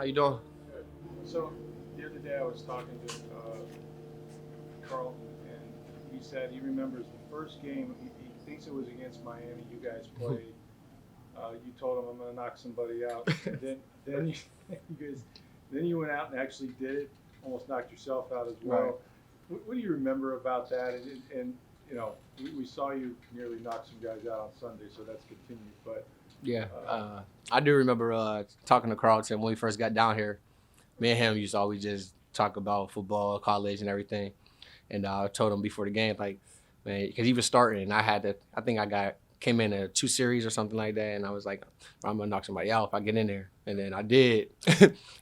How you doing? So the other day I was talking to Carlton, and he said he remembers the first game. He thinks it was against Miami. You guys played. You told him I'm going to knock somebody out. And then you, you guys, then you went out and actually did it. Almost knocked yourself out as well. Right. What do you remember about that? And you know, we saw you nearly knock some guys out on Sunday, so that's continued. But Yeah, I do remember talking to Carlton when we first got down here. Me and him used to always just talk about football, college, and everything. And I told him before the game, like, man, because he was starting, and I think came in a 2 series or something like that, and I was like, I'm gonna knock somebody out if I get in there, and then I did.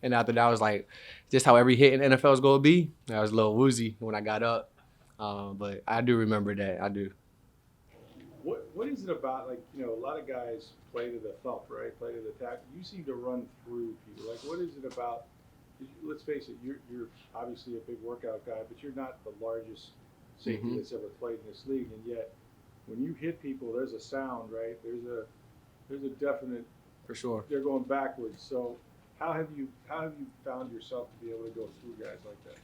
And after that, I was like, just how every hit in the NFL is gonna be. I was a little woozy when I got up, but I do remember that. I do. what is it about, like, you know, a lot of guys play to the thump, right? Play to the tackle. You seem to run through people. Like, what is it about? Let's face it, you're obviously a big workout guy, but you're not the largest safety that's ever played in this league, and yet when you hit people, there's a sound, right? There's a definite. For sure. They're going backwards. So how have you found yourself to be able to go through guys like that?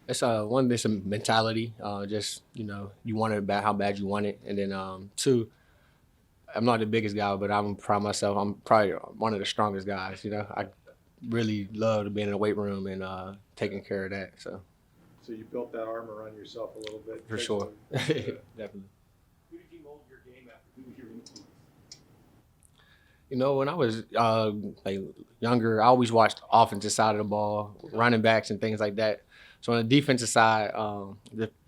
It's one, there's a mentality. Just you want it bad, how bad you want it, and then two, I'm not the biggest guy, but I'm proud of myself. I'm probably one of the strongest guys. I really love being in the weight room and taking care of that. So So you built that armor on yourself a little bit. for sure, Basically. definitely. Who did you mold your game after? Who was your influence? When I was like younger, I always watched offensive side of the ball, running backs and things like that. So on the defensive side,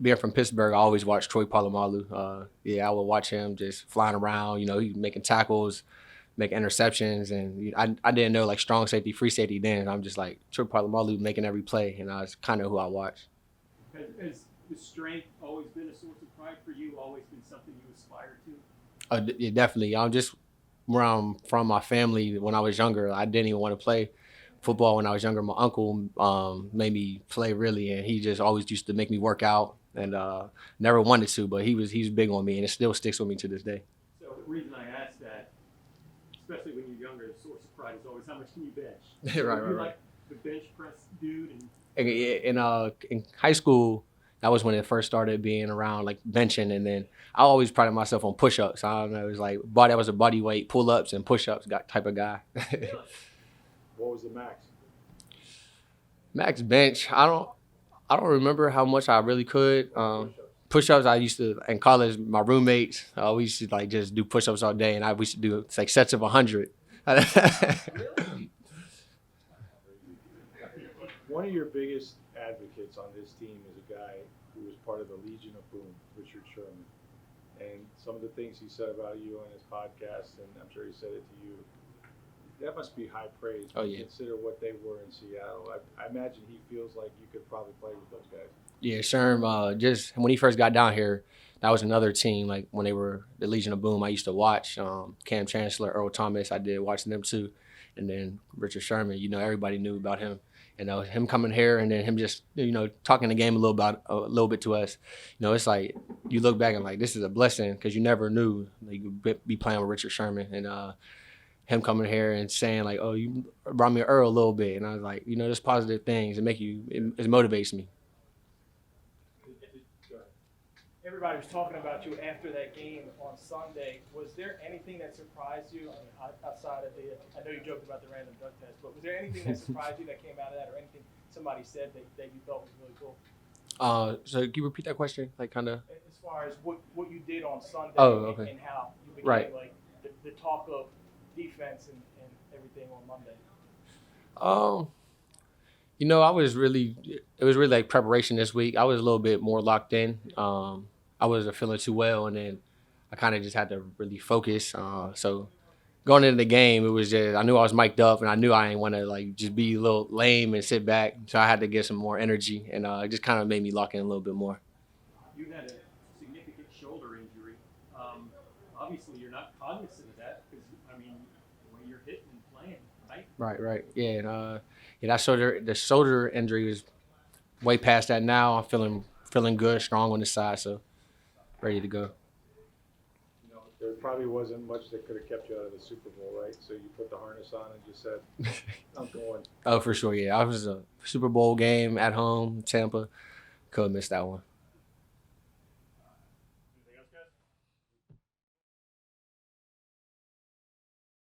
being from Pittsburgh, I always watched Troy Polamalu. Yeah, I would watch him just flying around. He making tackles, making interceptions, and I didn't know like strong safety, free safety then. I'm just like Troy Polamalu making every play, and that's kind of who I watched. Has the strength always been a source of pride for you? Always been something you aspired to? Yeah, definitely. I'm just where I'm from, my family. When I was younger, I didn't even want to play football when I was younger. My uncle made me play really, and he just always used to make me work out, and never wanted to, but he was big on me, and it still sticks with me to this day. So the reason I ask that, especially when you're younger, the source of pride is always how much can you bench? So Right, you're right. like the bench press dude, and In high school, that was when it first started being around like benching, and then I always prided myself on push-ups. I don't know, it was like that was a body weight, pull-ups and push-ups type of guy. What was the max? Max bench, I don't remember how much I really could. Push-ups, I used to in college. My roommates, we used to like just do push-ups all day, and we used to do like sets of 100. One of your biggest advocates on this team is a guy who was part of the Legion of Boom, Richard Sherman. And some of the things he said about you on his podcast, and I'm sure he said it to you, that must be high praise. Oh, when you yeah. Consider what they were in Seattle. I imagine he feels like you could probably play with those guys. Yeah, Sherm, just when he first got down here, that was another team. Like when they were the Legion of Boom, I used to watch Cam Chancellor, Earl Thomas. I did watch them too, and then Richard Sherman. Everybody knew about him. Him coming here and then him just talking the game a little bit to us. It's like you look back and like this is a blessing because you never knew like, you'd be playing with Richard Sherman and him coming here and saying like, oh, you brought me Earl a little bit, and I was like, there's positive things. It motivates me. Everybody was talking about you after that game on Sunday. Was there anything that surprised you? I mean, outside of I know you joked about the random drug test, but was there anything that surprised you that came out of that, or anything somebody said that you thought was really cool? So can you repeat that question? Like kind of. As far as what you did on Sunday Okay. and how you became Right. like the talk of defense and everything on Monday. It was really like preparation this week. I was a little bit more locked in. I wasn't feeling too well, and then I kind of just had to really focus. So going into the game, it was just I knew I was mic'd up, and I knew I didn't want to like just be a little lame and sit back. So I had to get some more energy, and it just kind of made me lock in a little bit more. you had a significant shoulder injury. Obviously, you're not cognizant of that because I mean, the way you're hitting and playing, right? Right. Yeah, and the shoulder injury is way past that now. I'm feeling good, strong on the side, so ready to go. You know, there probably wasn't much that could have kept you out of the Super Bowl, right? So you put the harness on and just said, I'm going. Oh, for sure, yeah. I was a Super Bowl game at home, Tampa. Couldn't miss that one.